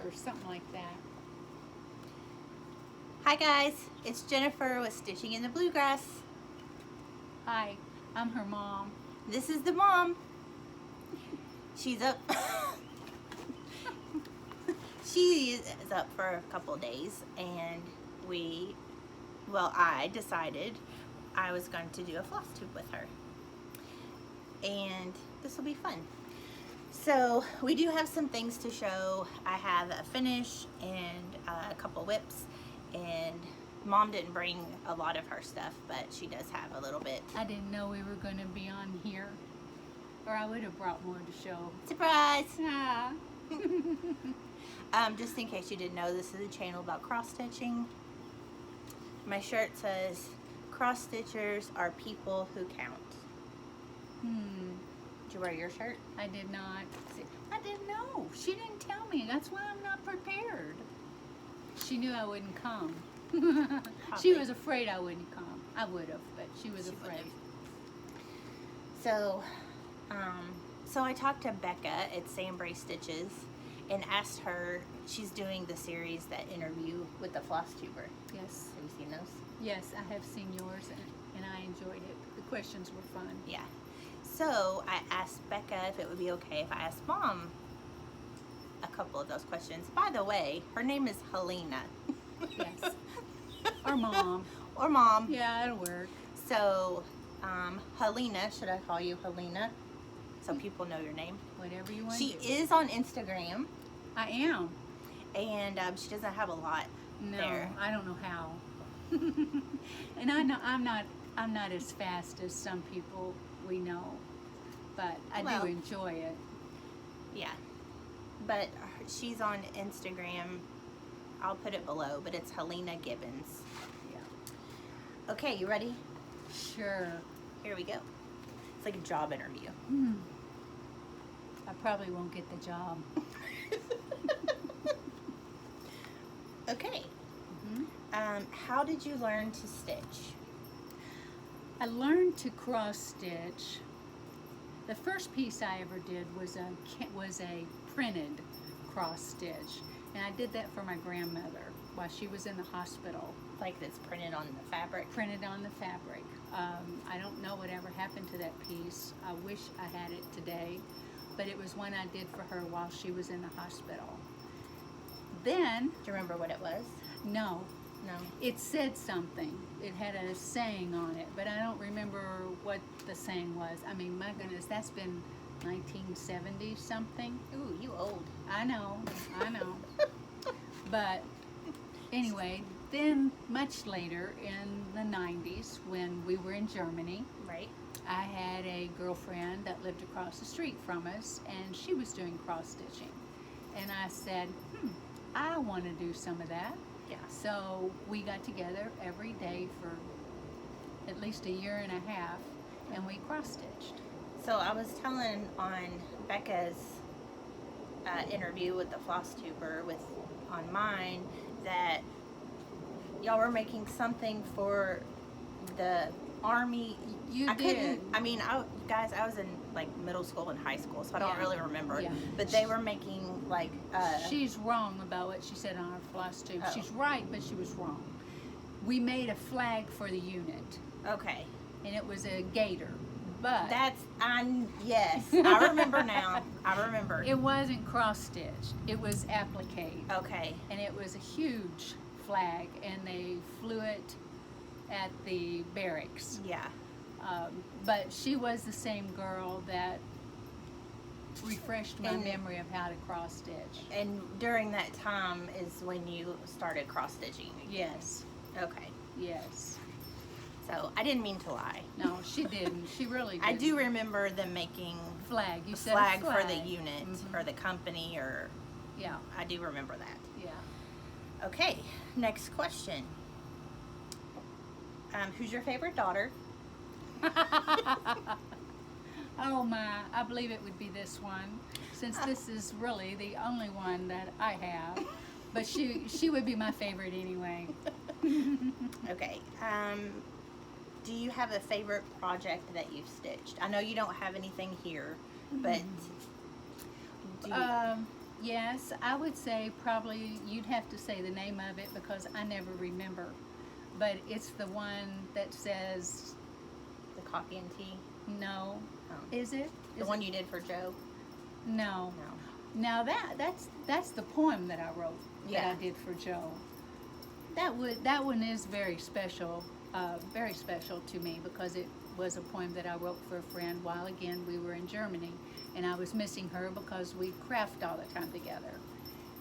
or something like that. Hi guys, it's Jennifer with Stitching in the Bluegrass. Hi, I'm her mom. This is the mom. She's up. She is up for a couple days, and I decided I was going to do a floss tube with her, and this will be fun. So we do have some things to show. I have a finish and a couple whips, and Mom didn't bring a lot of her stuff, but she does have a little bit. I didn't know we were going to be on here, or I would have brought more to show. Surprise! Ah. Just in case you didn't know, this is a channel about cross stitching. My shirt says, "Cross stitchers are people who count." Did you wear your shirt? I did not. I didn't know. She didn't tell me. That's why I'm not prepared. She knew I wouldn't come. She was afraid I wouldn't come. I would have, but she was afraid. So I talked to Becca at Sandbray Stitches and asked her. She's doing the series, that interview with the floss tuber. Yes. Have you seen those? Yes, I have seen yours, and I enjoyed it. The questions were fun. Yeah. So I asked Becca if it would be okay if I asked Mom a couple of those questions. By the way, her name is Helena. Yes. Or Mom. Or Mom. Yeah, it'll work. So, Helena, should I call you Helena? So people know your name. Whatever you want She to do. is on Instagram. I am. And she doesn't have a lot there. No, I don't know how. And I know I'm not as fast as some people we know, but I do enjoy it. Yeah. But she's on Instagram. I'll put it below, but it's Helena Gibbons. Yeah. Okay, you ready? Sure. Here we go. It's like a job interview. I probably won't get the job. Okay. How did you learn to stitch? I learned to cross stitch. The first piece I ever did was a printed cross stitch, and I did that for my grandmother while she was in the hospital. Like that's printed on the fabric? Printed on the fabric. I don't know whatever happened to that piece. I wish I had it today, but it was one I did for her while she was in the hospital. Then, Do you remember what it was? no, No. it said something. It had a saying on it, but I don't remember what the saying was. I mean, my goodness, that's been 1970 something. Ooh, you old. I know. But anyway, then much later in the 90s, when we were in Germany, Right. I had a girlfriend that lived across the street from us, and she was doing cross stitching. And I said, I want to do some of that. Yeah. So we got together every day for at least a year and a half, and we cross stitched. So I was telling on Becca's interview with the floss tuber on mine that y'all were making something for the Army. You I did. couldn't. I mean, guys, I was in like middle school and high school, so I don't Yeah. really remember. Yeah. But they were making like. She's wrong about what she said on her floss tube. Oh. She's right, but she was wrong. We made a flag for the unit, Okay. and it was a gator, but Yes, I remember now. I remember. it wasn't cross stitched. It was applique, Okay. and it was a huge flag, and they flew it at the barracks. Yeah. But she was the same girl that refreshed my memory of how to cross stitch. And during that time is when you started cross stitching again. Yes, Okay. yes. So I didn't mean to lie. No, she didn't. She really didn't. I do remember them making Flag. You a said flag a flag for the unit or the company, or Yeah, I do remember that. yeah. Okay, next question. Who's your favorite daughter? Oh my, I believe it would be this one, since this is really the only one that I have. But she would be my favorite anyway. Okay. Do you have a favorite project that you've stitched? I know you don't have anything here, but do you, Yes, I would say probably you'd have to say the name of it because I never remember. But it's the one that says, The coffee and tea. no, Oh. is it? The Is one it? you did for Joe. No. No. Now that's the poem that I wrote that Yeah. I did for Joe. That one is very special to me because it was a poem that I wrote for a friend while again we were in Germany, and I was missing her because we craft all the time together.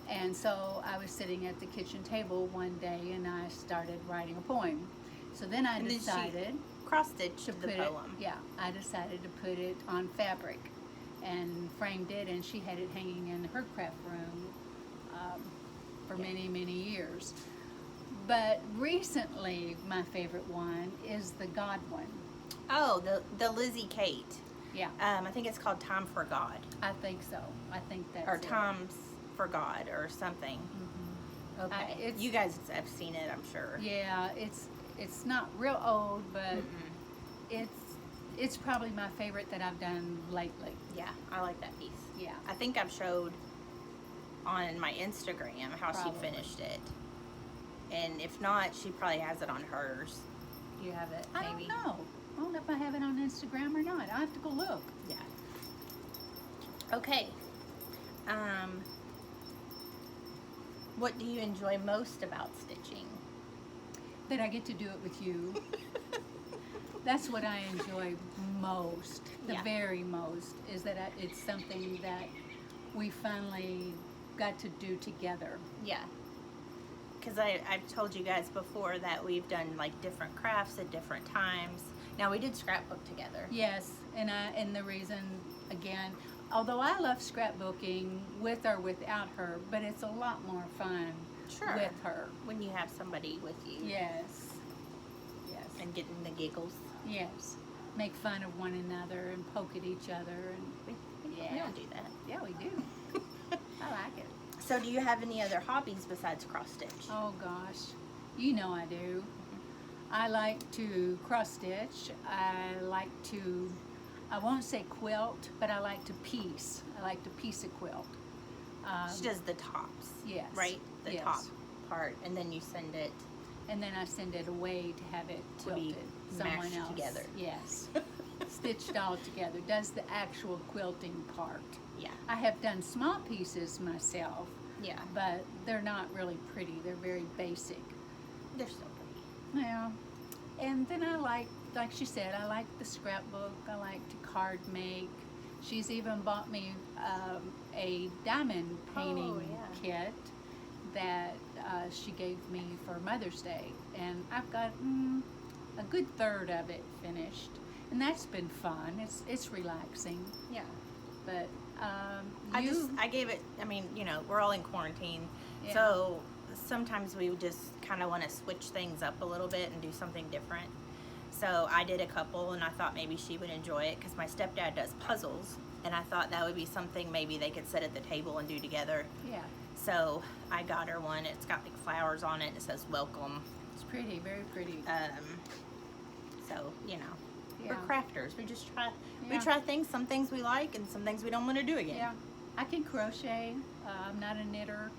And so I was sitting at the kitchen table one day and I started writing a poem. So then I And then she decided cross-stitched to the put poem. it, yeah, I decided to put it on fabric and framed it, and she had it hanging in her craft room for Yeah. many, many years. But recently, my favorite one is the God one. Oh, the Lizzie Kate. Yeah, I think it's called Time for God. I think so. I think that's Or it. Times for God or something. Mhm. Okay. it's- You guys have seen it, I'm sure. Yeah, it's not real old, but Mm-mm. it's probably my favorite that I've done lately. Yeah, I like that piece. Yeah. I think I've showed on my Instagram how Probably. she finished it. And if not, she probably has it on hers. You have it, I maybe? don't know. I don't know if I have it on Instagram or not. I'll have to go look. Yeah. Okay. What do you enjoy most about stitching? That I get to do it with you. That's what I enjoy most, the Yeah. very most, is that it's something that we finally got to do together. Yeah. Because I've told you guys before that we've done like different crafts at different times. Now we did scrapbook together. Yes, and the reason, again, although I love scrapbooking with or without her, but it's a lot more fun Sure. with her. When you have somebody with you. Yes. Yes. And getting the giggles. Yes. Make fun of one another and poke at each other and We Yeah. don't do that. yeah, we do. I like it. So do you have any other hobbies besides cross stitch? Oh gosh, you know I do. I like to cross stitch. I like to, I won't say quilt, but I like to piece. I like to piece a quilt. She does the tops. Yes. Right? The Yes. top part. And then you send it. And then I send it away to have it To be quilted. Someone mashed else. together. Yes. Stitched all together. Does the actual quilting part. Yeah. I have done small pieces myself, Yeah. but they're not really pretty. They're very basic. They're so pretty. Yeah. And then I like she said, I like the scrapbook. I like to card make. She's even bought me a diamond painting kit that she gave me for Mother's Day. And I've got a good third of it finished. And that's been fun. It's relaxing. Yeah. But I gave it, I mean, you know, we're all in quarantine. Yeah. So sometimes we just kind of want to switch things up a little bit and do something different. So I did a couple and I thought maybe she would enjoy it because my stepdad does puzzles. And I thought that would be something maybe they could sit at the table and do together. yeah, So I got her one. It's got like flowers on it and it says welcome. it's pretty, very pretty. So, you know, Yeah. we're crafters. We just try, we Yeah. try things, some things we like and some things we don't want to do again. Yeah, I can crochet. I'm not a knitter.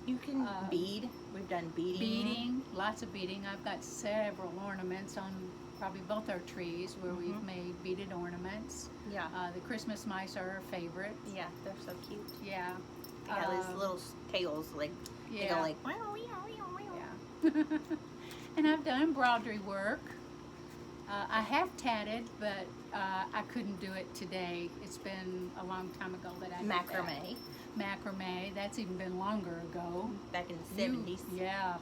You can bead. We've done beading. Beading, lots of beading. I've got several ornaments on probably both our trees where we've made beaded ornaments. Yeah. The Christmas mice are our favorite. Yeah, they're so cute. Yeah. They got these little tails, like, they go Yeah. like, wow, wow, wow, wow. Yeah. And I've done embroidery work. I have tatted, but I couldn't do it today. It's been a long time ago that I did that. Macrame, Macrame. That's even been longer ago. back in the 70s. Yeah.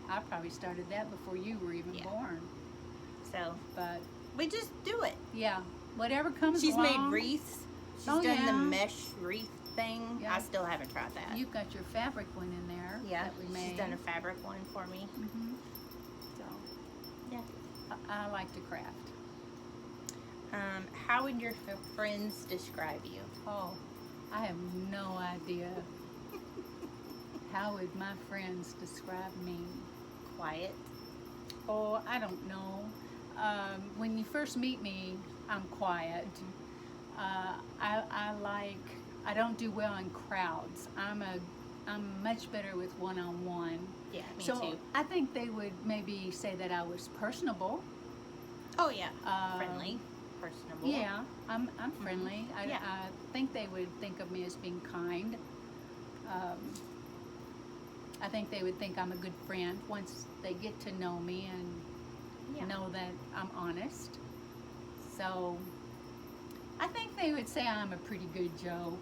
I probably started that before you were even Yeah. born. So, But we just do it. yeah, whatever comes She's along. made wreaths. She's Oh, done the yeah. mesh wreath thing. Yeah. I still haven't tried that. You've got your fabric one in there. Yeah, That we made. she's done a fabric one for me. Mhm. So Yeah. I like to craft. How would your friends describe you? Oh, I have no idea. How would my friends describe me? Quiet. Oh, I don't know. When you first meet me, I'm quiet. I like I don't do well in crowds. I'm much better with one-on-one. Yeah, me So too. I think they would maybe say that I was personable. Oh yeah, friendly, personable. Yeah, I'm friendly. Yeah. I think they would think of me as being kind. I think they would think I'm a good friend once they get to know me and know that I'm honest. So I think they would say I'm a pretty good Joe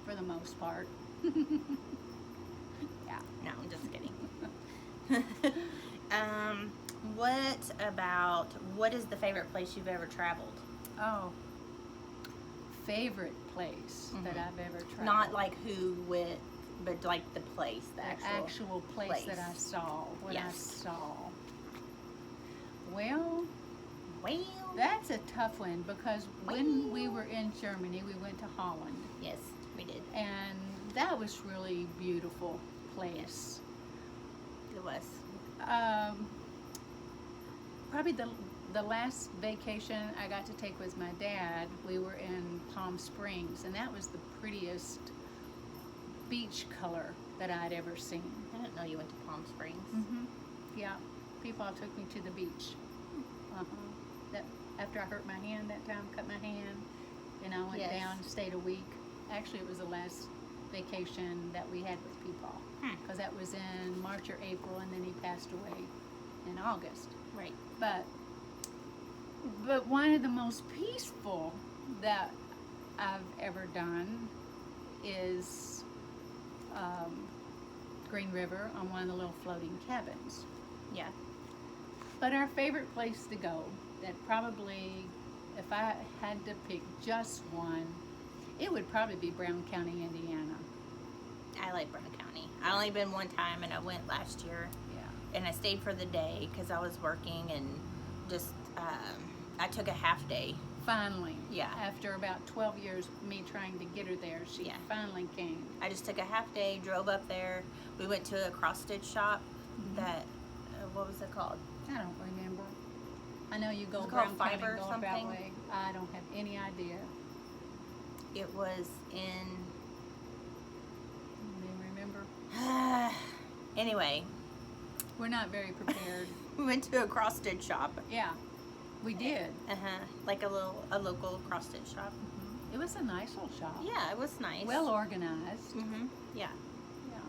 for the most part. Yeah. No, I'm just kidding. What is the favorite place you've ever traveled? Oh, favorite place that I've ever traveled. Not like who with, but like the place, the actual place that I saw. What I saw. Well, that's a tough one because when we were in Germany, we went to Holland. Yes, we did. And that was really beautiful place. It was. Probably the last vacation I got to take with my dad, we were in Palm Springs, and that was the prettiest beach color that I'd ever seen. I didn't know you went to Palm Springs. Yeah, people took me to the beach. That after I hurt my hand that time, cut my hand, and I went down, stayed a week. Actually, it was the last vacation that we had with people, because that was in March or April, and then he passed away in August. Right. But one of the most peaceful that I've ever done is Green River on one of the little floating cabins. Yeah. But our favorite place to go, that probably, if I had to pick just one, it would probably be Brown County, Indiana. I like Brown County. I only been one time, and I went last year. Yeah. And I stayed for the day because I was working, and just I took a half day. Finally. Yeah. After about 12 years of me trying to get her there, she finally came. I just took a half day, drove up there. We went to a cross-stitch shop that, what was it called? I don't remember. I know you go Was it Brown called County, Fiber or go something? that way. I don't have any idea. It was in... Do you remember? Anyway. We're not very prepared. We went to a cross-stitch shop. Yeah, we did. Like a local cross-stitch shop. It was a nice little shop. Yeah, it was nice. Well organized. Yeah. Yeah.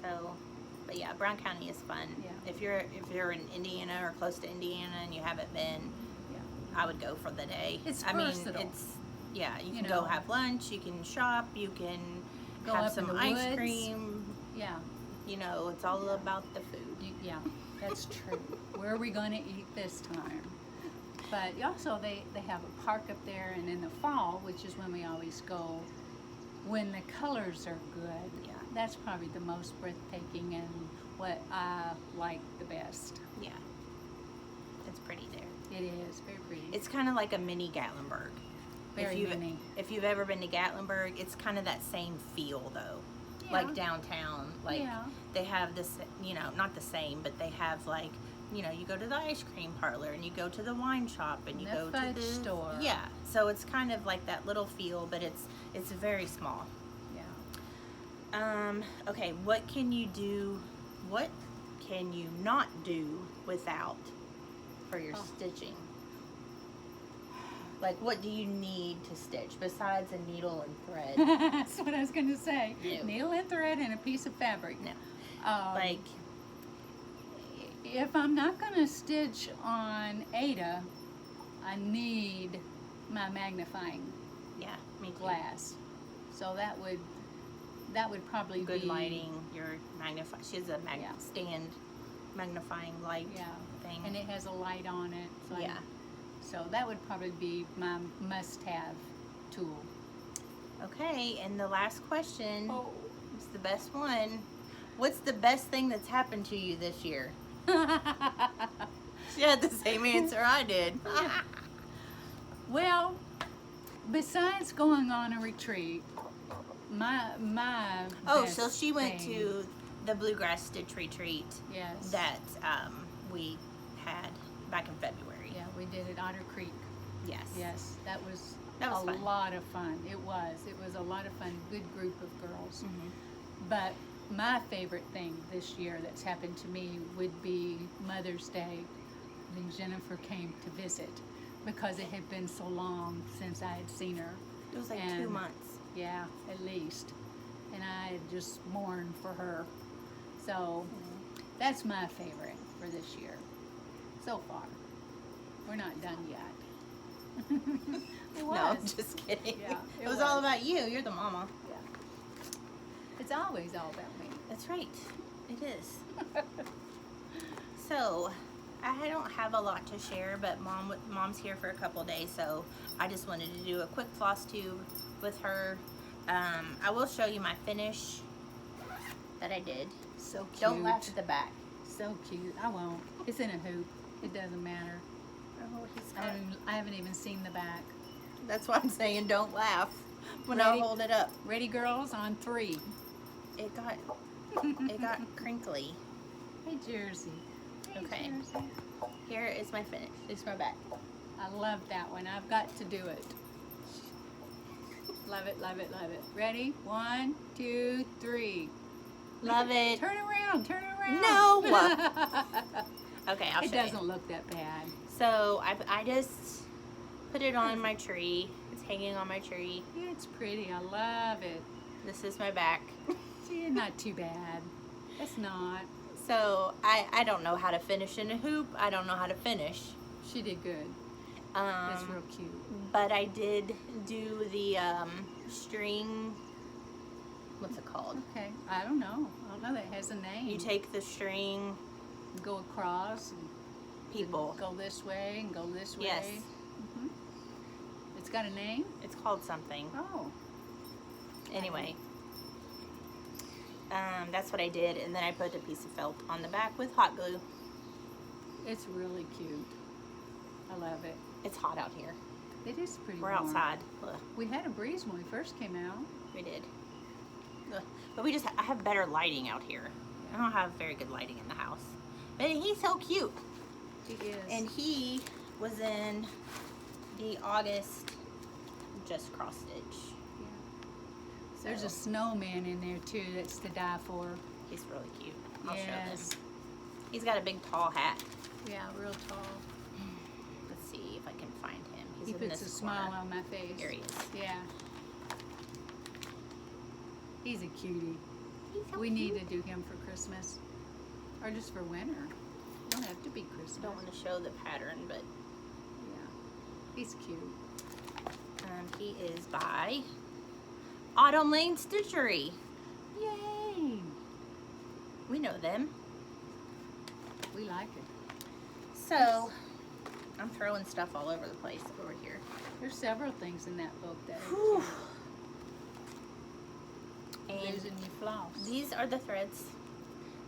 So, but yeah, Brown County is fun. Yeah. If you're in Indiana or close to Indiana and you haven't been, I would go for the day. It's I versatile. mean, you can go have lunch, you can shop, you can Go have up some in the ice woods. cream. Yeah. You know, it's all about the food. Yeah, that's true. Where are we going to eat this time? But also they have a park up there, and in the fall, which is when we always go, when the colors are good, that's probably the most breathtaking and what I like the best. Yeah. It's pretty there. It is very pretty. It's kind of like a mini Gatlinburg. Very mini. If you've ever been to Gatlinburg, it's kind of that same feel though. Yeah. Like downtown, like they have this, you know, not the same, but they have like, you know, you go to the ice cream parlor and you go to the wine shop and you go to the store. Yeah, so it's kind of like that little feel, but it's very small. Yeah. Okay, what can you not do without for your stitching? Like, what do you need to stitch besides a needle and thread? That's what I was going to say. No. Needle and thread and a piece of fabric. No. Like, if I'm not going to stitch on Ada, I need my magnifying glass. So that would probably be good lighting. Your magnify. She has a stand magnifying light thing, and it has a light on it. So So that would probably be my must-have tool. Okay, and the last question is the best one. What's the best thing that's happened to you this year? She had the same answer I did. Well, besides going on a retreat, my so she went to the Bluegrass Stitch Retreat. Yes. That we had back in February. Yeah, we did at Otter Creek. Yes. Yes, that was That was a fun. lot of fun. It was a lot of fun. Good group of girls. Mhm. But my favorite thing this year that's happened to me would be Mother's Day when Jennifer came to visit, because it had been so long since I had seen her. It was like And 2 months. Yeah, at least. And I had just mourned for her. So that's my favorite for this year so far. We're not done yet. It was. No, I'm just kidding. Yeah, it was all about you. You're the mama. Yeah. It's always all about me. That's right. It is. So, I don't have a lot to share, but mom's here for a couple days, so I just wanted to do a quick floss tube with her. I will show you my finish that I did. So cute. Don't laugh at the back. So cute. I won't. It's in a hoop. It doesn't matter. Oh, he's I haven't even seen the back. That's why I'm saying don't laugh when Ready? I hold it up. Ready, girls? On 3. It got crinkly. Hey, Jersey. Hey, Okay. Jersey. Here is my finish. It's my back. I love that one. I've got to do it. Love it, love it, love it. Ready? 1, 2, 3. Love it. Turn around, turn around. No. Okay, I'll It show you. doesn't look that bad. So I just put it on my tree. It's hanging on my tree. Yeah, it's pretty. I love it. This is my back. See, not too bad. It's not. So I don't know how to finish in a hoop. I don't know how to finish. She did good. That's real cute. But I did do the string. What's it called? Okay. I don't know. That has a name. You take the string. Go across and People. go this way and go this way. Yes. Mhm. It's got a name? It's called something. Oh. Anyway. That's what I did, and then I put a piece of felt on the back with hot glue. It's really cute. I love it. It's hot out here. It is pretty We're warm. outside. Ugh, We had a breeze when we first came out. we did. Ugh. But I have better lighting out here. I don't have very good lighting in the house. But he's so cute. He is. And he was in the August just cross stitch. Yeah. There's a snowman in there too that's to die for. He's really cute. I'll show Yes. them. He's got a big tall hat. Yeah, real tall. Let's see if I can find him. He's He in puts a this smile corner. on my face. Here he is. Yeah. He's a cutie. He's so We need cute. to do him for Christmas. Or just for winter. Don't have to be Christmas. Don't want to show the pattern, but Yeah. He's cute. he is by Autumn Lane Stitchery. Yay! We know them. We like it. So, I'm throwing stuff all over the place over here. There's several things in that book that are Whew. cute. And Losing your floss. these are the threads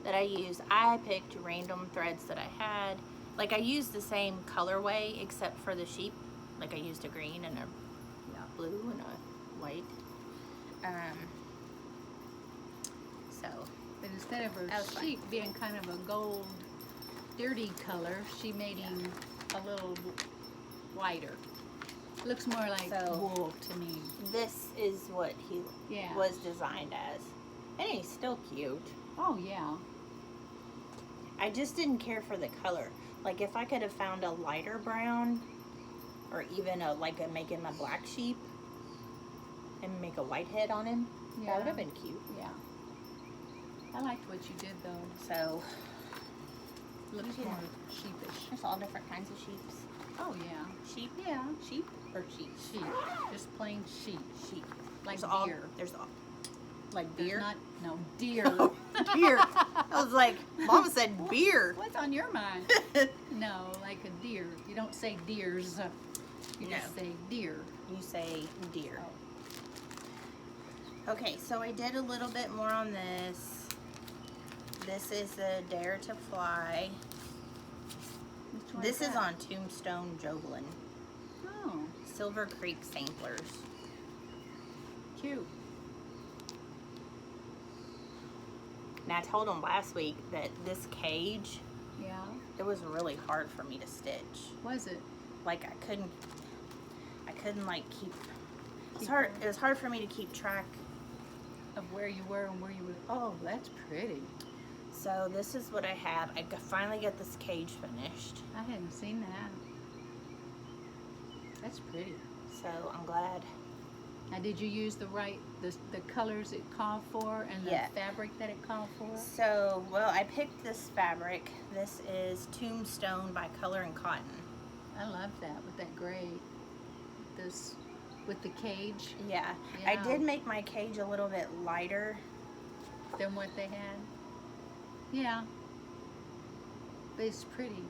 that I used. I picked random threads that I had. Like, I used the same colorway except for the sheep. Like, I used a green and a blue and a white. So, But instead of That her was fun. sheep being kind of a gold, dirty color, she made him a little whiter. Looks more like So- wool to me. this is what he Yeah. was designed as. And he's still cute. Oh yeah. I just didn't care for the color. Like, if I could have found a lighter brown, or even making a black sheep and make a white head on him, Yeah. that would have been cute. Yeah. I liked what you did though. So, Looks Yeah. more sheepish. there's all different kinds of sheeps. Oh yeah. Sheep? Yeah. Sheep or sheep? Sheep. Just plain sheep. Sheep. Like There's deer. There's all. Like There's beer? not no deer. Deer. I was like, Mama said beer. What's on your mind? No, like a deer. You don't say deers. You just No. say deer. You say deer. Oh. Okay, so I did a little bit more on this. This is the Dare to Fly. Which one This is that? on Tombstone Jovelin. Oh, Silver Creek Samplers. cute. Now, I told them last week that this cage, Yeah. it was really hard for me to stitch. Was it? Like, I couldn't like keep. It's Keep hard. going. It was hard for me to keep track. Of where you were and where you were. Oh, that's pretty. So this is what I have. Finally got this cage finished. I hadn't seen that. That's pretty. So I'm glad. Now, did you use the colors it called for and the Yeah. fabric that it called for? So, well, I picked this fabric. This is Tombstone by Color and Cotton. I love that with that gray. This with the cage Yeah. Yeah. I did make my cage a little bit lighter. than what they had. Yeah. But it's pretty.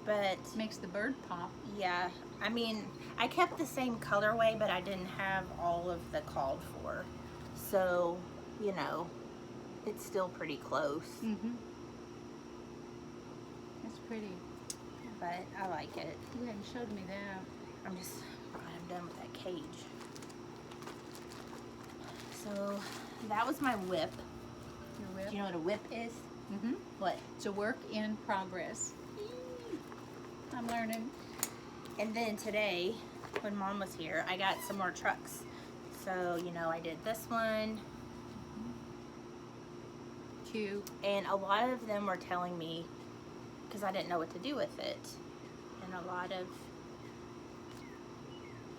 But, Makes the bird pop. yeah. I mean, I kept the same colorway, but I didn't have all of the called for. So, you know, it's still pretty close. Mm-hmm. That's pretty. But I like it. You hadn't showed me that. I'm just glad I'm done with that cage. So that was my whip. Your whip. Do you know what a whip is? Mm-hmm. What? It's a work in progress. I'm learning. And then today, when Mom was here, I got some more trucks. So, you know, I did this one. Cute. And a lot of them were telling me, because I didn't know what to do with it. And a lot of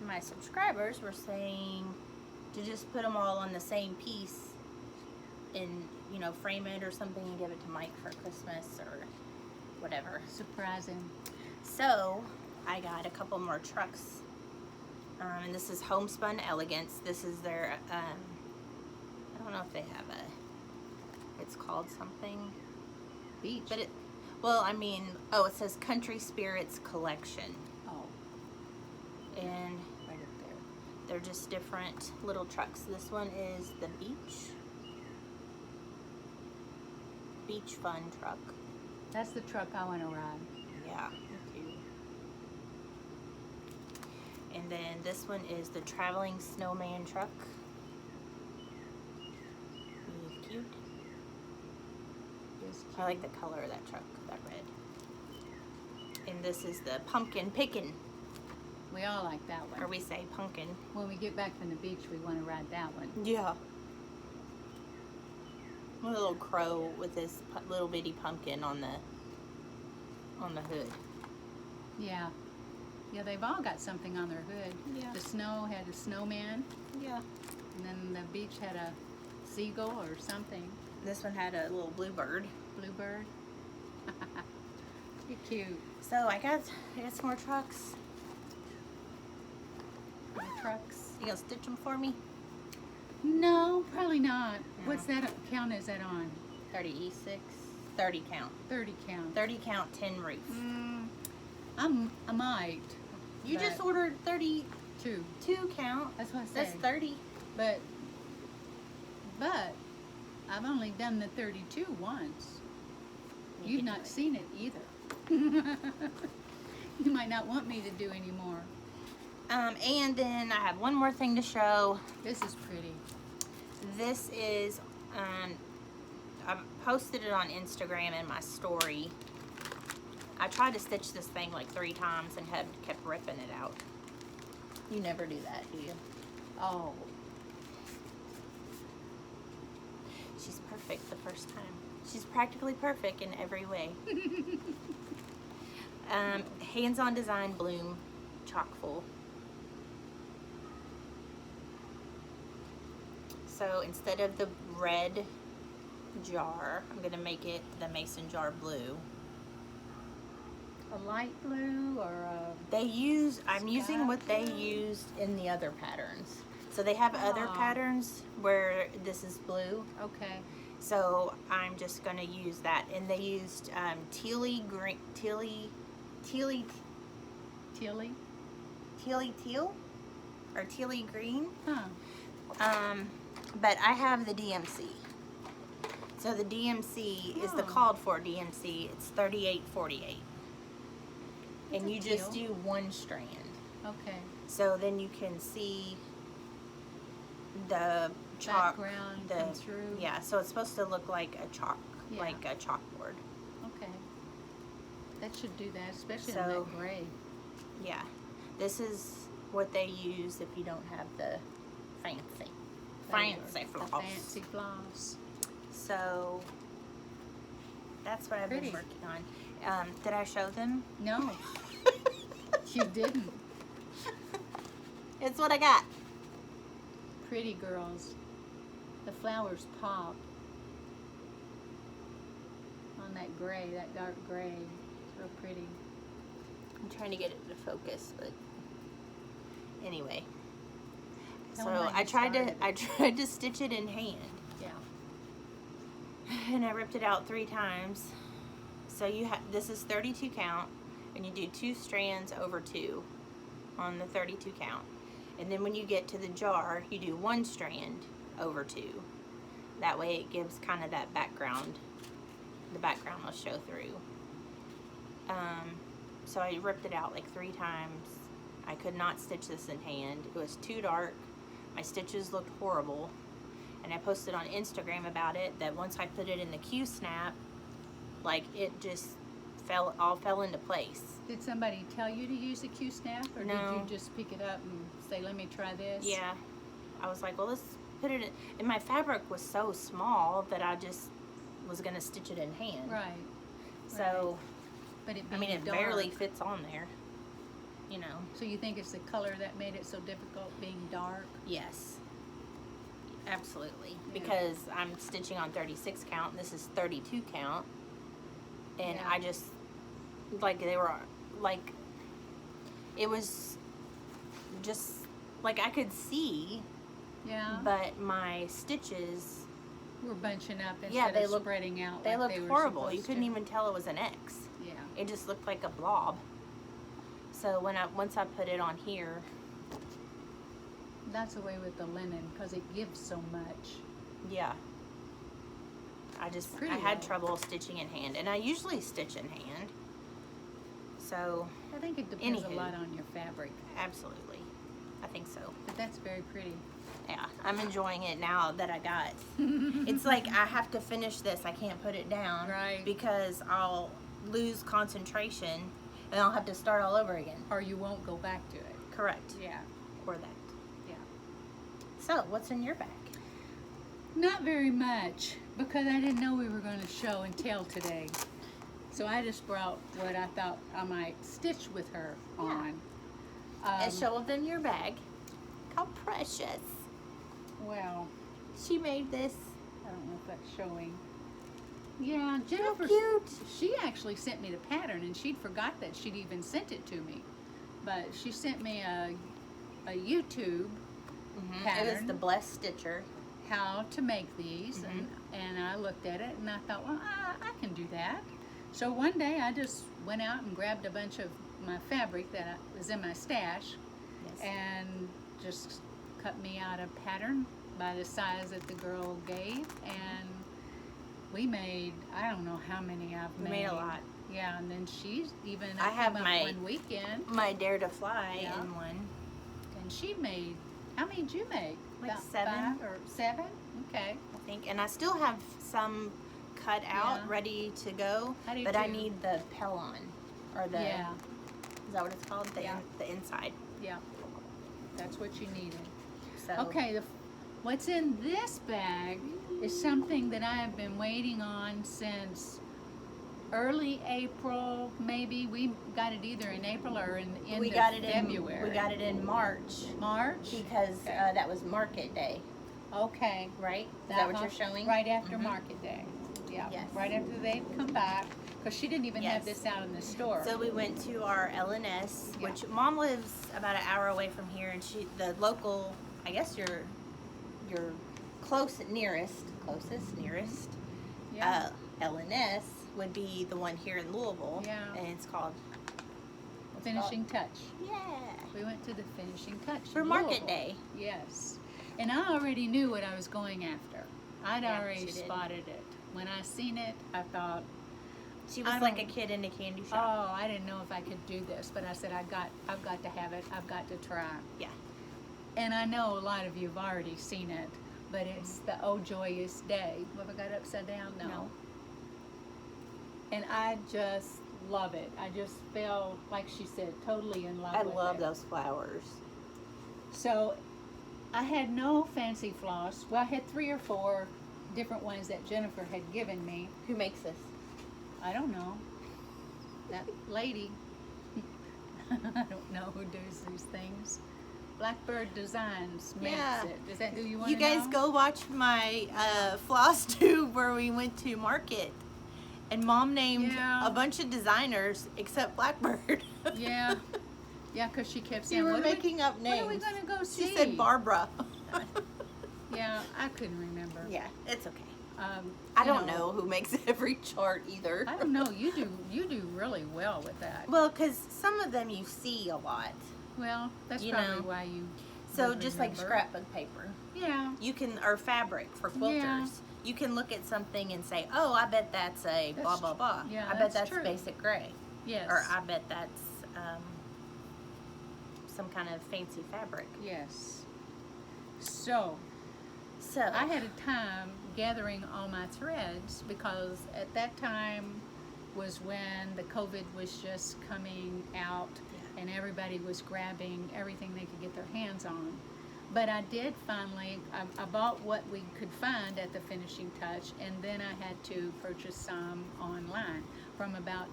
my subscribers were saying to just put them all on the same piece and, you know, frame it or something and give it to Mike for Christmas or whatever. Surprising. So I got a couple more trucks. And this is Homespun Elegance. This is their, I don't know if they have it's called something. Beach. But it says Country Spirits Collection. Oh, And right up there. they're just different little trucks. This one is the Beach Fun truck. That's the truck I want to ride. Yeah. Me too. And then this one is the Traveling Snowman truck. Really cute. It's I like the color of that truck, that red. And this is the Pumpkin Pickin', We all like that one. or we say pumpkin. When we get back from the beach, we want to ride that one. Yeah. A little crow with this little bitty pumpkin on the hood. Yeah. Yeah, they've all got something on their hood. Yeah. The snow had a snowman, Yeah. and then the beach had a seagull or something. This one had a little bluebird. Bluebird. You're cute. So I got some more trucks. More trucks. You gonna stitch them for me? No, probably not. No. What's that count is that on? 36, 30 count. 30 count. 30 count, 10 roof. I might. You but just ordered 32 two. count. That's what I said. That's 30. But I've only done the 32 once. You You've can not do it. seen it either. You might not want me to do any more. And then I have one more thing to show. This is pretty. This is, I posted it on Instagram in my story. I tried to stitch this thing like 3 times and kept ripping it out. You never do that, do you? Oh, She's perfect the first time. She's practically perfect in every way. Hands-on Design Bloom Chockful. So instead of the red jar, I'm gonna make it the mason jar blue. a light blue or a... I'm using what they blue. used in the other patterns. So they have other Oh. patterns where this is blue. Okay. So I'm just gonna use that. And they used tealy green, teal, or tealy green. Huh. But I have the DMC. So the DMC is the Oh. called for DMC. It's 3848. And That's a you just teal. do one strand. Okay. So then you can see the chalk. Background come through. Yeah, so it's supposed to look like a chalk, Yeah. like a chalkboard. Okay. That should do that, especially So- on that gray. Yeah. This is what they use if you don't have the fancy floss. The fancy floss. So that's what I've Pretty. been working on. Did I show them? No, you didn't. It's what I got. Pretty girls. The flowers pop on that gray, that dark gray. It's real pretty. I'm trying to get it to focus, but anyway. Tell So them how I you tried to stitch it in hand, Yeah. and I ripped it out 3 times. So this is 32 count, and you do 2 strands over 2 on the 32 count, and then when you get to the jar, you do 1 strand over 2. That way it gives kind of that background. The background will show through. So I ripped it out like 3 times. I could not stitch this in hand. It was too dark. My stitches looked horrible. And I posted on Instagram about it, that once I put it in the Q-snap, like it just all fell into place. Did somebody tell you to use a Q-snap, or No. did you just pick it up and say, let me try this? Yeah. I was like, well, let's put it in. And my fabric was so small that I just was going to stitch it in hand. Right. So, But it I mean, being it dark, barely fits on there, you know. So you think it's the color that made it so difficult, being dark? Yes, absolutely. Yeah. Because I'm stitching on 36 count, and this is 32 count, and Yeah. I just, like, they were, like, it was just, like, I could see, Yeah. but my stitches, We're bunching up instead Yeah, they of looked- spreading out. they like looked were horrible. You supposed couldn't to. even tell it was an X. Yeah. It just looked like a blob. So once I put it on here, That's the way with the linen, because it gives so much. yeah. I Pretty had though. trouble stitching in hand, and I usually stitch in hand. So, I think it depends Anywho. a lot on your fabric, absolutely. I think so. but that's very pretty. Yeah, I'm enjoying it now that I got. It's like I have to finish this. I can't put it down. Right. Because I'll lose concentration and I'll have to start all over again. Or you won't go back to it. Correct. Yeah. Or that. Yeah. So, what's in your bag? Not very much, because I didn't know we were going to show and tell today. So I just brought what I thought I might stitch with her Yeah. on. And show them your bag. How precious. Well, She made this. I don't know if that's showing. Yeah, So Jennifer. cute. She actually sent me the pattern, and she'd forgot that she'd even sent it to me. But she sent me a YouTube It was pattern. the Blessed Stitcher. How to make these, Mhm. and I looked at it and I thought, well, I can do that. So one day I just went out and grabbed a bunch of my fabric that was in my stash Yes. and just cut me out a pattern by the size that the girl gave, and we made, I don't know how many I've We made. made a lot. Yeah, and then she's even, I have came up my- one weekend, My Dare to Fly Yeah. in one. and she made, how many did you make? Like About 7. 5 or 7? Okay. I think, and I still have some cut out, Yeah. ready to go, I do but I too. need the pellon, or the, Yeah, is that what it's called? Yeah. The inside. yeah. That's what you needed. So, Okay, what's in this bag is something that I have been waiting on since early April, maybe. We got it either in April or in the end we of got it February. we got it in March, March? because Okay. that was market day, Okay. right? Is that what Uh-huh. you're showing? Right after Mhm. market day. Yeah, Yes. right after they've come back, because she didn't even have Yes. this out in the store. So we went to our LNS, Yeah. which Mom lives about an hour away from here, and the local, I guess your closest nearest yeah. LNS would be the one here in Louisville. Yeah. And it's called Finishing touch. Yeah. We went to the finishing touch For in market Louisville. day. Yes. And I already knew what I was going after. I'd Yeah, already she did. spotted it. When I seen it, I thought, She was I like a don't- kid in a candy shop. oh, I didn't know if I could do this, but I said, I've got to have it. I've got to try. Yeah. And I know a lot of you have already seen it, but it's the Oh Joyous Day. Have I got it upside down? No. And I just love it. I just feel, like she said, totally in love I with love it. those flowers. So I had no fancy floss. Well, I had 3 or 4 different ones that Jennifer had given me. Who makes this? I don't know. That lady. I don't know who does these things. Blackbird Designs makes it. Is that who you want to know? You guys go watch my FlossTube where we went to market. And Mom named a bunch of designers except Blackbird. Yeah. Yeah, because she kept saying, You were making up names. What are we going to go see? She said Barbara. Yeah, I couldn't remember. Yeah, it's okay. I I don't know who makes every chart either. I don't know. You do really well with that. Well, because some of them you see a lot. Well, that's You probably know. why you So would just like remember. scrapbook paper. Yeah. You can, or fabric for quilters. Yeah. You can look at something and say, oh, I bet that's a blah, That's blah, blah. yeah, I bet that's that's true. basic gray. Yes. Or I bet that's some kind of fancy fabric. Yes. So, So, I had a time gathering all my threads because at that time was when the COVID was just coming out and everybody was grabbing everything they could get their hands on. But I did finally, I bought what we could find at the Finishing Touch, and then I had to purchase some online from about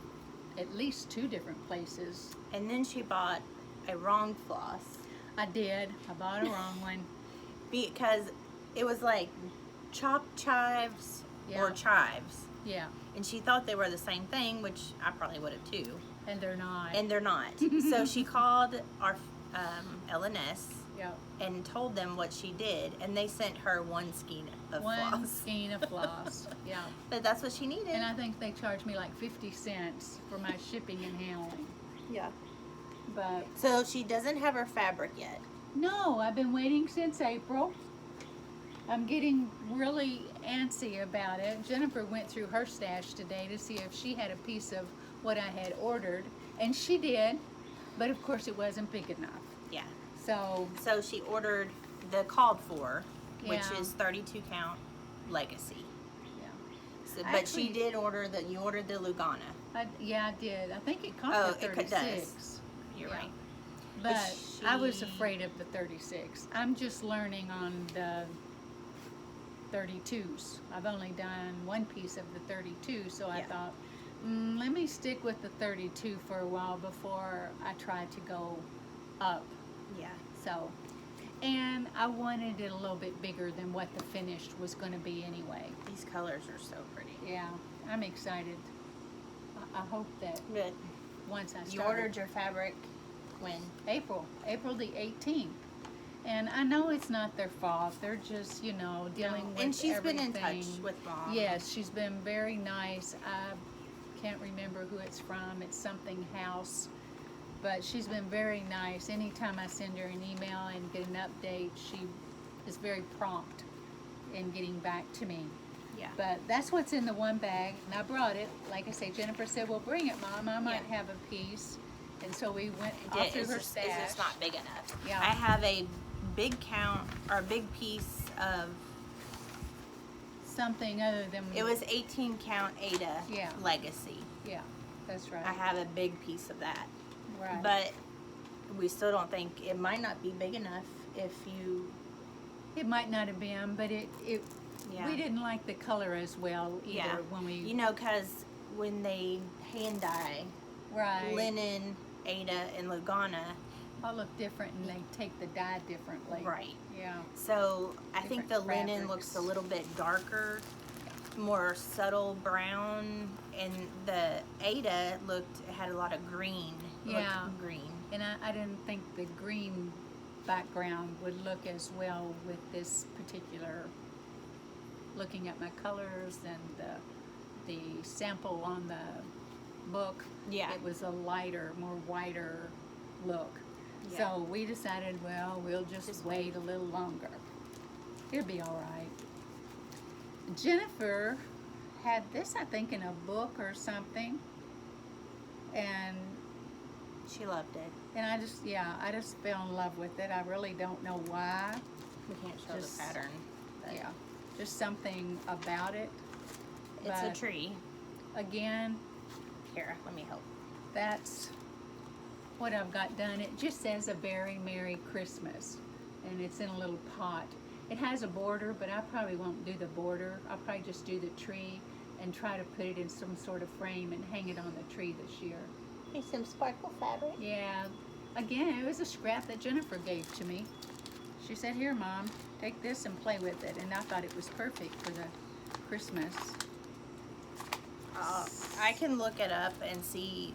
at least 2 different places. and then she bought a wrong floss I did. I bought a wrong one. because it was like chopped chives or Yeah. chives. Yeah, And she thought they were the same thing, which I probably would have too. and they're not. And they're not. So she called our LNS Yeah. and told them what she did, and they sent her 1 skein of One floss. skein of floss. Yeah. But that's what she needed. And I think they charged me like 50 cents for my shipping and handling. Yeah. But So she doesn't have her fabric yet. no, I've been waiting since April. I'm getting really antsy about it. Jennifer went through her stash today to see if she had a piece of what I had ordered, and she did, but of course it wasn't big enough. Yeah. So, So she ordered the called for, which Yeah. is 32 count legacy. yeah. So, I but actually- she did order you ordered the Lugana. Yeah, I did. I think it cost Oh, me it 36. does. You're Yeah. right. But I was she- afraid of the 36. I'm just learning on the 32s. I've only done 1 piece of the 32, so I Yeah. thought, let me stick with the 32 for a while before I try to go up. Yeah. So, and I wanted it a little bit bigger than what the finished was going to be anyway. These colors are so pretty. Yeah, I'm excited. I hope that Good. once I start. You ordered your fabric when? April the 18th. And I know it's not their fault. They're just, dealing with And she's everything. been in touch with Mom. Yes, she's been very nice. I can't remember who it's from. It's something house. But she's been very nice. Anytime I send her an email and get an update, she is very prompt in getting back to me. Yeah. But that's what's in the one bag, and I brought it. Like I say, Jennifer said, well, bring it, Mom. I might have a piece. And so we went off through her stash. It's just not big enough. Yeah. I have a big count, or a big piece of, Something other than... it was 18 count Ada Yeah. Legacy. Yeah, that's right. I have a big piece of that. Right. But we still don't think, it might not be big enough if you, It might not have been, but it yeah. we didn't like the color as well either Yeah. when we... You know, because when they hand dye right. linen, Ada, and Lugana, all look different, and they take the dye differently. right. Yeah. So I think the Different linen fabrics. looks a little bit darker, more subtle brown, and the Ada had a lot of green. Yeah. Looked green. And I didn't think the green background would look as well with this particular, looking at my colors and the sample on the book. Yeah. It was a lighter, more whiter look. Yeah. So we decided, well, we'll just wait a little longer. It'll be all right. Jennifer had this, I think, in a book or something. And She loved it. I just fell in love with it. I really don't know why. We can't show Just- the pattern. But Yeah, just something about it. It's a But tree. again, Here, let me help. that's what I've got done. It just says a very Merry Christmas. and it's in a little pot. It has a border, but I probably won't do the border. I'll probably just do the tree and try to put it in some sort of frame and hang it on the tree this year. Here's some sparkle fabric. Yeah, again, it was a scrap that Jennifer gave to me. She said, "Here, Mom, take this and play with it," and I thought it was perfect for the Christmas. I can look it up and see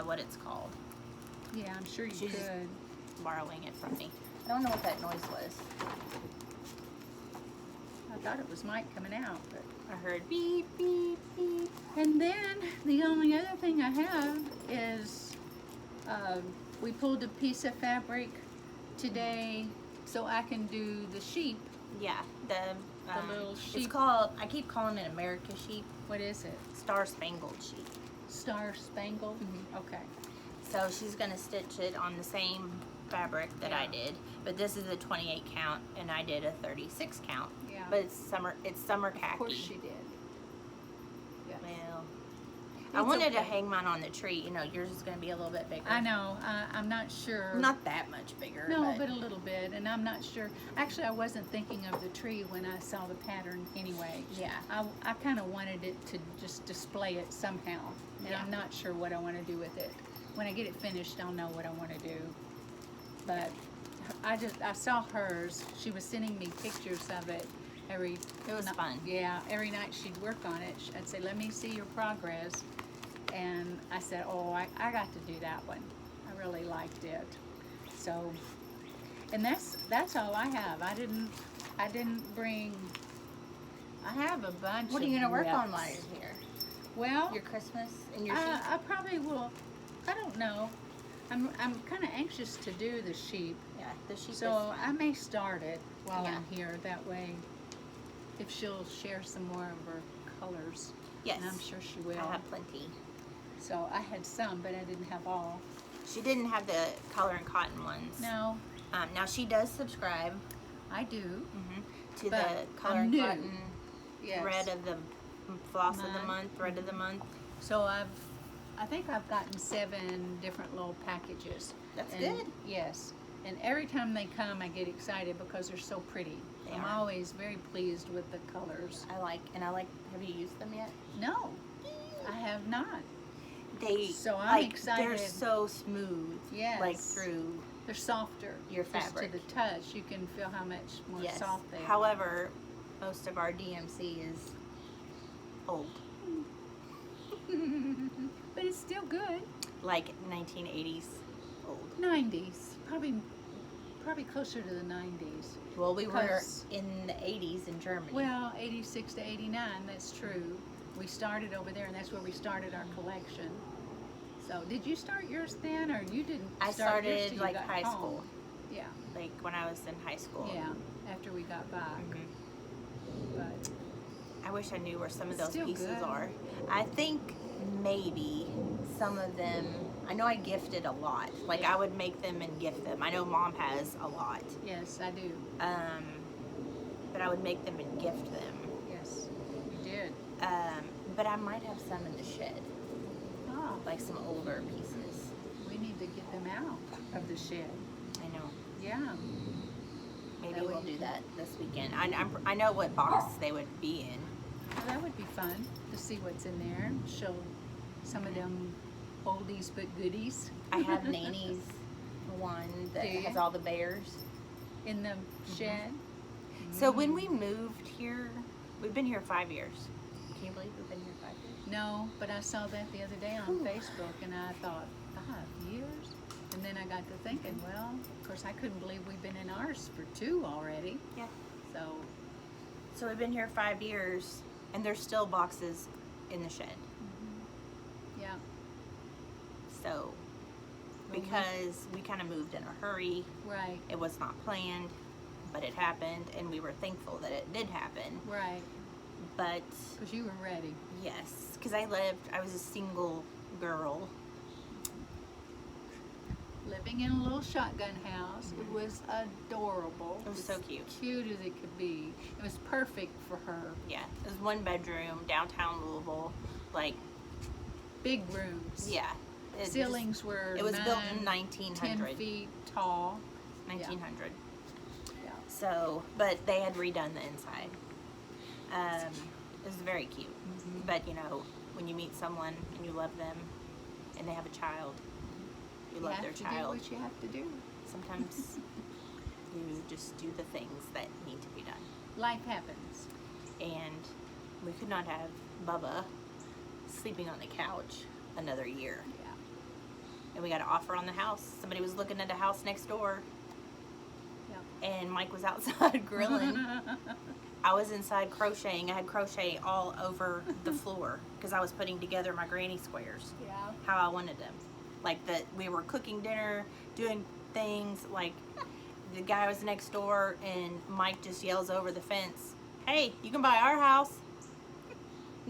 what it's called. Yeah, I'm sure you She's could. borrowing it from me. I don't know what that noise was. I thought it was Mike coming out, but. I heard beep, beep, beep. And then the only other thing I have is we pulled a piece of fabric today so I can do the sheep. Yeah, the little sheep. It's called, I keep calling it America sheep. What is it? Star Spangled sheep. Star Spangled? Okay. So she's going to stitch it on the same fabric that I did, but this is a 28 count and I did a 36 count. Yeah. But it's summer khaki. Of course she did. Yeah. Well, I wanted to hang mine on the tree. You know, yours is going to be a little bit bigger. I know. I'm not sure. Not that much bigger. No, but a little bit, and I'm not sure. Actually, I wasn't thinking of the tree when I saw the pattern anyway. Yeah. I kind of wanted it to just display it somehow, and Yeah. I'm not sure what I want to do with it. When I get it finished, I'll know what I want to do. But I saw hers. She was sending me pictures of it every. It was fun. Yeah, every night she'd work on it. I'd say, "Let me see your progress," and I said, "Oh, I got to do that one. I really liked it." So, and that's all I have. I didn't bring. I have a bunch. What are of you going to work on whips. while you're here? Well, Your Christmas and your sheep? I probably will. I don't know. I'm kind of anxious to do the sheep, Yeah, the sheep is so fun. I may start it while Yeah. I'm here. That way, if she'll share some more of her colors, Yes. and I'm sure she will. I have plenty. So I had some, but I didn't have all. She didn't have the color and cotton ones. No, Now she does subscribe I do. to But the color I'm and new. cotton Yes. thread of the floss of the Month. month, thread of the month. So I think I've gotten 7 different little packages. That's And- good. Yes. And every time they come, I get excited because they're so pretty. They I'm are. always very pleased with the colors. I like, have you used them yet? No, I have not. They, So I'm like, excited. they're so smooth. Yes. Like through, They're softer. Your Just fabric. to the touch, you can feel how much more yes. soft they are. However, most of our DMC is old. But it's still good. Like 1980s old. 90s, probably closer to the 90s. Well, we were 'Cause- in the 80s in Germany. Well, 86 to 89, that's true. We started over there, and that's where we started our collection. So, did you start yours then, or you didn't I start yours started till you like got high home? school, Yeah, like when I was in high school. yeah, after we got back. But, I wish I knew where some of It's those still pieces good. are. I think maybe some of them, I know I gifted a lot. Like Yeah. I would make them and gift them. I know Mom has a lot. yes, I do. But I would make them and gift them. Yes, you did. But I might have some in the shed, Ah, like some older pieces. we need to get them out of the shed. I know. Yeah. Maybe That way we'll you do can- that this weekend. I know what box they would be in. Well, that would be fun to see what's in there. Show some of them oldies but goodies. I have Nanny's one that Do you? has all the bears. In the shed. So when we moved here, we've been here 5 years. Can you believe we've been here 5 years? No, but I saw that the other day on Facebook, and I thought, 5 years? And then I got to thinking, well, of course, I couldn't believe we've been in ours for 2 already. Yeah. So, we've been here 5 years, and there's still boxes in the shed. yeah. So, Well, because we kind of moved in a hurry, Right, it was not planned, but it happened, and we were thankful that it did happen. right. But Because you were ready. yes, because I was a single girl. Living in a little shotgun house. It was adorable. It was so cute. Cute as it could be. It was perfect for her. Yeah, it was 1 bedroom, downtown Louisville, like, Big rooms. yeah. It just- Ceilings were It was built in 10 1900. feet tall. 1900. So, but they had redone the inside. It was very cute. But you know, when you meet someone and you love them, and they have a child, you love their child. You have to do what you have to do. Sometimes you just do the things that need to be done. Life happens. And we could not have Bubba sleeping on the couch another year. Yeah. And we got an offer on the house. Somebody was looking at a house next door. Yeah. And Mike was outside grilling. I was inside crocheting. I had crochet all over the floor because I was putting together my granny squares. Yeah. How I wanted them. Like that we were cooking dinner, doing things like the guy was next door and Mike just yells over the fence, "Hey, you can buy our house."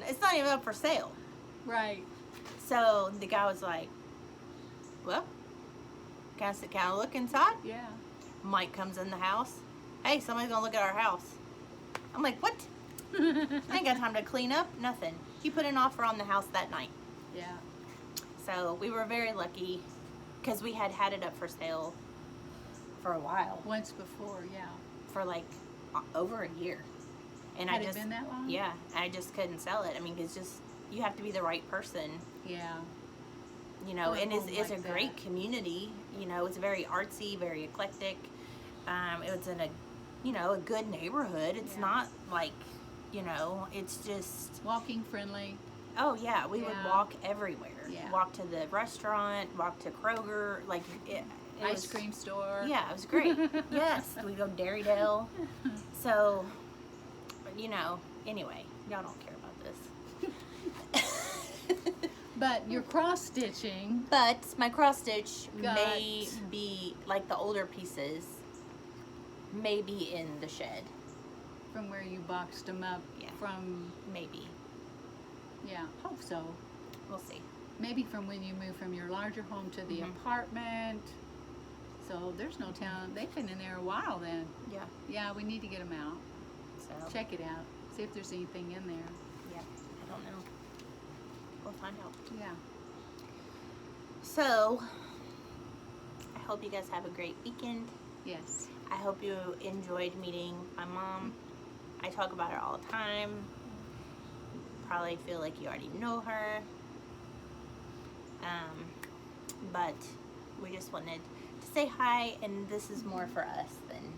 It's not even up for sale. Right. So the guy was like, "Well, can I look inside?" Yeah. Mike comes in the house. "Hey, somebody's gonna look at our house." I'm like, "What?" I ain't got time to clean up, nothing. He put an offer on the house that night. Yeah. So we were very lucky because we had it up for sale for a while, Once before, yeah. for like over a year. And Had it been that long? Yeah, I just couldn't sell it. I mean, it's just, you have to be the right person, Yeah. you know, For a and home it's like a great that. community, you know, it's very artsy, very eclectic. It's in a, you know, a good neighborhood. It's Yeah. not like, you know, it's just, Walking friendly. oh yeah, we would Yeah. walk everywhere. Yeah. Walk to the restaurant, walk to Kroger, like it Ice was, cream store. yeah, it was great. Yes, we go Dairy Dale. So, you know, anyway, y'all don't care about this. But your cross stitching. But my cross stitch Got- may be, like the older pieces, may be in the shed. From where you boxed them up. Yeah. From, Maybe. yeah, hope so. We'll see. Maybe from when you moved from your larger home to the Mhm. apartment. So there's no town. They've been in there a while then. Yeah. Yeah, we need to get them out. So, Check it out. See if there's anything in there. yeah, I don't know. We'll find out. Yeah. So, I hope you guys have a great weekend. Yes. I hope you enjoyed meeting my mom. I talk about her all the time. Probably feel like you already know her. But we just wanted to say hi, and this is more for us than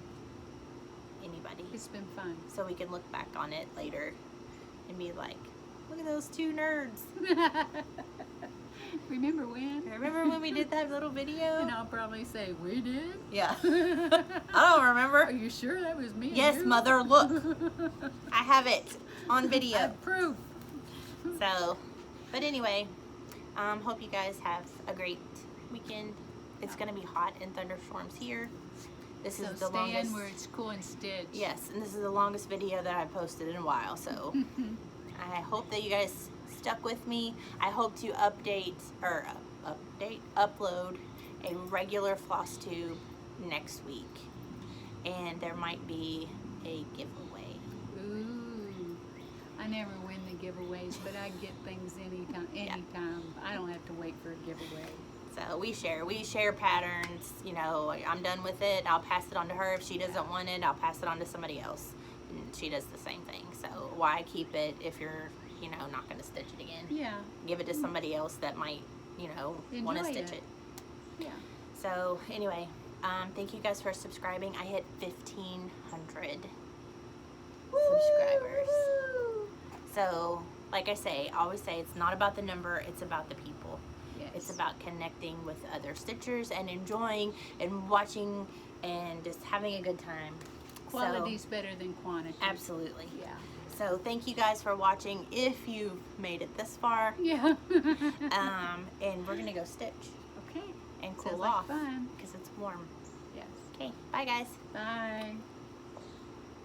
anybody. It's been fun. So we can look back on it later and be like, look at those two nerds. Remember when? Remember when we did that little video? And I'll probably say, we did? Yeah. I don't remember. Are you sure that was me? and Yes, you? Mother, look. I have it on I video. have proof. So, but anyway, hope you guys have a great weekend. It's going to be hot and thunderstorms here. This So is the stay longest. in where it's cool and stitched. Yes, and this is the longest video that I've posted in a while. So, I hope that you guys stuck with me. I hope to upload a regular FlossTube next week, and there might be a giveaway. Ooh. I never win the giveaways, but I get things anytime. I don't have to wait for a giveaway. So we share patterns. You know, I'm done with it, I'll pass it on to her. If she doesn't want it, I'll pass it on to somebody else. And she does the same thing. So why keep it if you're, you know, not going to stitch it again? Yeah. Give it to somebody else that might, you know, want to Enjoy stitch it. Yeah. So anyway, thank you guys for subscribing. I hit 1,500 subscribers. So, like I always say, it's not about the number, it's about the people. Yes. It's about connecting with other stitchers and enjoying and watching and just having a good time. Quality's better than quantity. Absolutely. Yeah. So thank you guys for watching if you've made it this far. Yeah. And we're gonna go stitch Okay. and cool Sounds like off fun. because it's warm. Yes. Okay, bye guys. Bye.